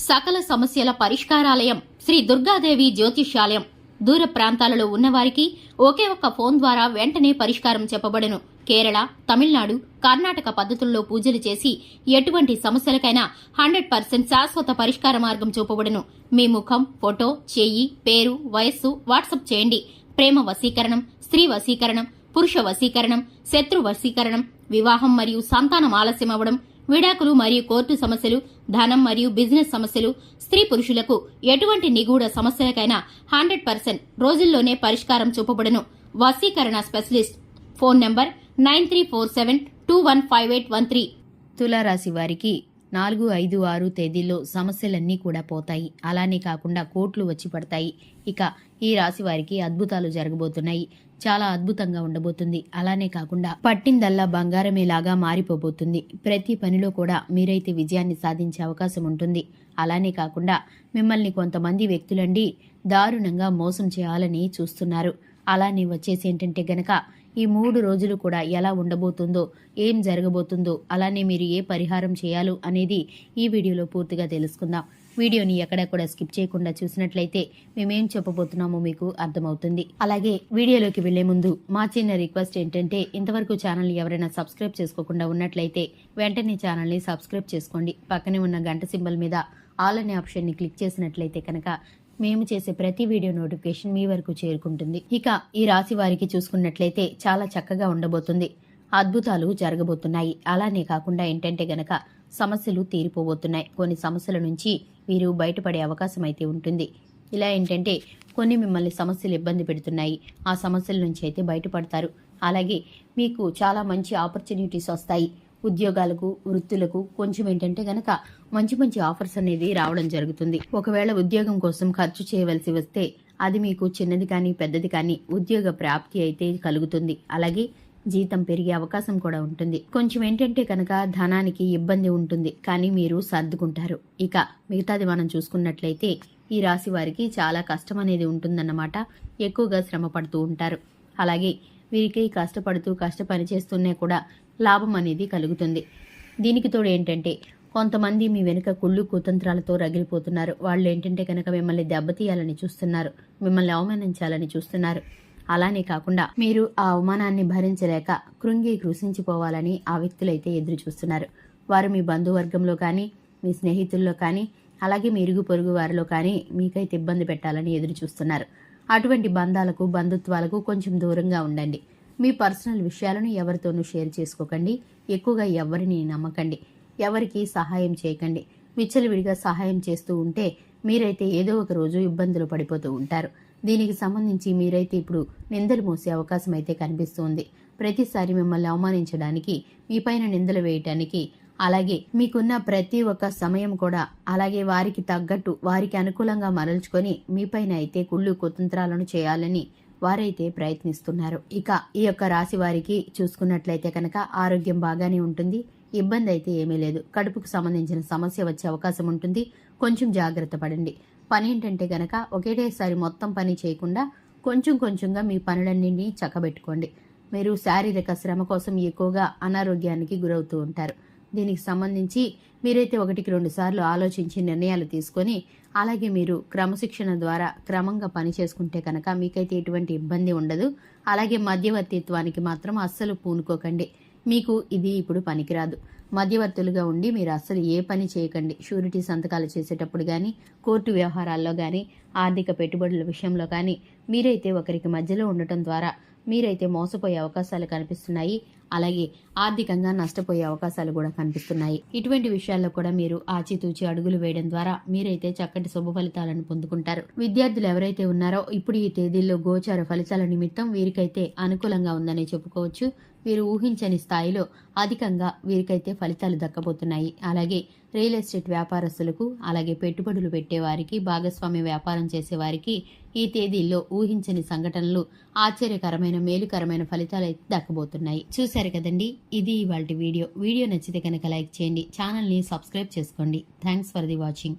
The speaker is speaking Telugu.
సకల సమస్యల పరిష్కారాలయం శ్రీ దుర్గాదేవి జ్యోతిష్యాలయం. దూర ప్రాంతాలలో ఉన్నవారికి ఒకే ఒక్క ఫోన్ ద్వారా వెంటనే పరిష్కారం చెప్పబడును. కేరళ, తమిళనాడు, కర్ణాటక పద్ధతుల్లో పూజలు చేసి ఎటువంటి సమస్యలకైనా 100% శాశ్వత పరిష్కార మార్గం చూపబడును. మీ ముఖం, ఫోటో, చెయ్యి, పేరు, వయస్సు వాట్సాప్ చేయండి. ప్రేమ వశీకరణం, స్త్రీ వశీకరణం, పురుష వశీకరణం, శత్రు వశీకరణం, వివాహం మరియు సంతానం ఆలస్యం అవ్వడం, విడాకులు మరియు కోర్టు సమస్యలు, ధనం మరియు బిజినెస్ సమస్యలు, స్త్రీ పురుషులకు ఎటువంటి నిగూఢ సమస్యలకైనా 100% రోజుల్లోనే పరిష్కారం చూపబడును. వశీకరణ స్పెషలిస్ట్. Phone number 9347215813. తులారాశి వారికి 4, 5, 6 తేదీల్లో సమస్యలన్నీ కూడా పోతాయి. అలానే కాకుండా కోట్లు వచ్చి పడతాయి. ఇక ఈ రాశి వారికి అద్భుతాలు జరగబోతున్నాయి. చాలా అద్భుతంగా ఉండబోతుంది. అలానే కాకుండా పట్టిందల్లా బంగారమేలాగా మారిపోబోతుంది. ప్రతి పనిలో కూడా మీరైతే విజయాన్ని సాధించే అవకాశం ఉంటుంది. అలానే కాకుండా మిమ్మల్ని కొంతమంది వ్యక్తులండి దారుణంగా మోసం చేయాలని చూస్తున్నారు. అలానే వచ్చేసి ఏంటంటే గనక ఈ 3 రోజులు కూడా ఎలా ఉండబోతుందో, ఏం జరగబోతుందో, అలానే మీరు ఏ పరిహారం చేయాలో అనేది ఈ వీడియోలో పూర్తిగా తెలుసుకుందాం. వీడియోని ఎక్కడా కూడా స్కిప్ చేయకుండా చూసినట్లయితే మేమేం చెప్పబోతున్నామో మీకు అర్థమవుతుంది. అలాగే వీడియోలోకి వెళ్లే ముందు మా చిన్న రిక్వెస్ట్ ఏంటంటే, ఇంతవరకు ఛానల్ని ఎవరైనా సబ్స్క్రైబ్ చేసుకోకుండా ఉన్నట్లయితే వెంటనే ఛానల్ని సబ్స్క్రైబ్ చేసుకోండి. పక్కనే ఉన్న గంట సింబల్ మీద ఆల్ అనే ఆప్షన్ని క్లిక్ చేసినట్లయితే కనుక మేము చేసే ప్రతి వీడియో నోటిఫికేషన్ మీ వరకు చేరుకుంటుంది. ఇక ఈ రాశి వారికి చూసుకున్నట్లయితే చాలా చక్కగా ఉండబోతుంది. అద్భుతాలు జరగబోతున్నాయి. అలానే కాకుండా ఏంటంటే గనక సమస్యలు తీరిపోబోతున్నాయి. కొన్ని సమస్యల నుంచి వీరు బయటపడే అవకాశం అయితే ఉంటుంది. ఇలా ఏంటంటే కొన్ని మిమ్మల్ని సమస్యలు ఇబ్బంది పెడుతున్నాయి. ఆ సమస్యల నుంచి అయితే బయటపడతారు. అలాగే మీకు చాలా మంచి ఆపర్చునిటీస్ వస్తాయి. ఉద్యోగాలకు, వృత్తులకు కొంచెం ఏంటంటే గనక మంచి మంచి ఆఫర్స్ అనేది రావడం జరుగుతుంది. ఒకవేళ ఉద్యోగం కోసం ఖర్చు చేయవలసి వస్తే అది మీకు చిన్నది కానీ పెద్దది కానీ ఉద్యోగ ప్రాప్తి అయితే కలుగుతుంది. అలాగే జీతం పెరిగే అవకాశం కూడా ఉంటుంది. కొంచెం ఏంటంటే కనుక ధనానికి ఇబ్బంది ఉంటుంది, కానీ మీరు సర్దుకుంటారు. ఇక మిగతాది మనం చూసుకున్నట్లయితే ఈ రాశి వారికి చాలా కష్టం అనేది ఉంటుందన్నమాట. ఎక్కువగా శ్రమ పడుతూ ఉంటారు. అలాగే వీరికి కష్ట పని చేస్తూనే కూడా లాభం అనేది కలుగుతుంది. దీనికి తోడు ఏంటంటే కొంతమంది మీ వెనుక కుళ్ళు కుతంత్రాలతో రగిలిపోతున్నారు. వాళ్ళు ఏంటంటే కనుక మిమ్మల్ని దెబ్బతీయాలని చూస్తున్నారు, మిమ్మల్ని అవమానించాలని చూస్తున్నారు. అలానే కాకుండా మీరు ఆ అవమానాన్ని భరించలేక కృంగి కృషించిపోవాలని ఆ వ్యక్తులైతే ఎదురు చూస్తున్నారు. వారు మీ బంధువర్గంలో కానీ, మీ స్నేహితుల్లో కానీ, అలాగే మీ ఇరుగు పొరుగు వారిలో కానీ మీకైతే ఇబ్బంది పెట్టాలని ఎదురు చూస్తున్నారు. అటువంటి బంధాలకు, బంధుత్వాలకు కొంచెం దూరంగా ఉండండి. మీ పర్సనల్ విషయాలను ఎవరితోనూ షేర్ చేసుకోకండి. ఎక్కువగా ఎవరిని నమ్మకండి. ఎవరికి సహాయం చేయకండి. విచ్చలవిడిగా సహాయం చేస్తూ ఉంటే మీరైతే ఏదో ఒక రోజు ఇబ్బందులు పడిపోతూ ఉంటారు. దీనికి సంబంధించి మీరైతే ఇప్పుడు నిందలు మోసే అవకాశం అయితే కనిపిస్తుంది. ప్రతిసారి మిమ్మల్ని అవమానించడానికి, మీపైన నిందలు వేయటానికి, అలాగే మీకున్న ప్రతి ఒక్క సమయం కూడా అలాగే వారికి తగ్గట్టు, వారికి అనుకూలంగా మరల్చుకొని మీపైన అయితే కుళ్ళు కుతంత్రాలను చేయాలని వారైతే ప్రయత్నిస్తున్నారు. ఇక ఈ యొక్క రాశి వారికి చూసుకున్నట్లయితే కనుక ఆరోగ్యం బాగానే ఉంటుంది. ఇబ్బంది అయితే ఏమీ లేదు. కడుపుకు సంబంధించిన సమస్య వచ్చే అవకాశం ఉంటుంది. కొంచెం జాగ్రత్త పడండి. పని ఏంటంటే గనక ఒకేటేసారి మొత్తం పని చేయకుండా కొంచెం కొంచెంగా మీ పనులన్నింటినీ చక్కబెట్టుకోండి. మీరు శారీరక శ్రమ కోసం ఎక్కువగా అనారోగ్యానికి గురవుతూ ఉంటారు. దీనికి సంబంధించి మీరైతే 1-2 సార్లు ఆలోచించి నిర్ణయాలు తీసుకొని అలాగే మీరు క్రమశిక్షణ ద్వారా క్రమంగా పని చేసుకుంటే కనుక మీకైతే ఎటువంటి ఇబ్బంది ఉండదు. అలాగే మధ్యవర్తిత్వానికి మాత్రం అస్సలు పూనుకోకండి. మీకు ఇది ఇప్పుడు పనికిరాదు. మధ్యవర్తులుగా ఉండి మీరు అస్సలు ఏ పని చేయకండి. షూరిటీ సంతకాలు చేసేటప్పుడు కానీ, కోర్టు వ్యవహారాల్లో కానీ, ఆర్థిక పెట్టుబడుల విషయంలో కానీ మీరైతే ఒకరికి మధ్యలో ఉండటం ద్వారా మీరైతే మోసపోయే అవకాశాలు కనిపిస్తున్నాయి. అలాగే ఆర్థికంగా నష్టపోయే అవకాశాలు కూడా కనిపిస్తున్నాయి. ఇటువంటి విషయాల్లో కూడా మీరు ఆచితూచి అడుగులు వేయడం ద్వారా మీరైతే చక్కటి శుభ ఫలితాలను పొందుకుంటారు. విద్యార్థులు ఎవరైతే ఉన్నారో ఇప్పుడు ఈ తేదీల్లో గోచార ఫలితాల నిమిత్తం వీరికైతే అనుకూలంగా ఉందని చెప్పుకోవచ్చు. వీరు ఊహించని స్థాయిలో అధికంగా వీరికైతే ఫలితాలు దక్కబోతున్నాయి. అలాగే రియల్ ఎస్టేట్ వ్యాపారస్తులకు, అలాగే పెట్టుబడులు పెట్టేవారికి, భాగస్వామ్య వ్యాపారం చేసేవారికి ఈ తేదీల్లో ఊహించని సంఘటనలు, ఆశ్చర్యకరమైన మేలుకరమైన ఫలితాలు అయితే దక్కబోతున్నాయి. చూశారు కదండి, ఇది ఇవాల్టి వీడియో. వీడియో నచ్చితే కనుక లైక్ చేయండి, ఛానల్ని సబ్స్క్రైబ్ చేసుకోండి. Thanks for the watching.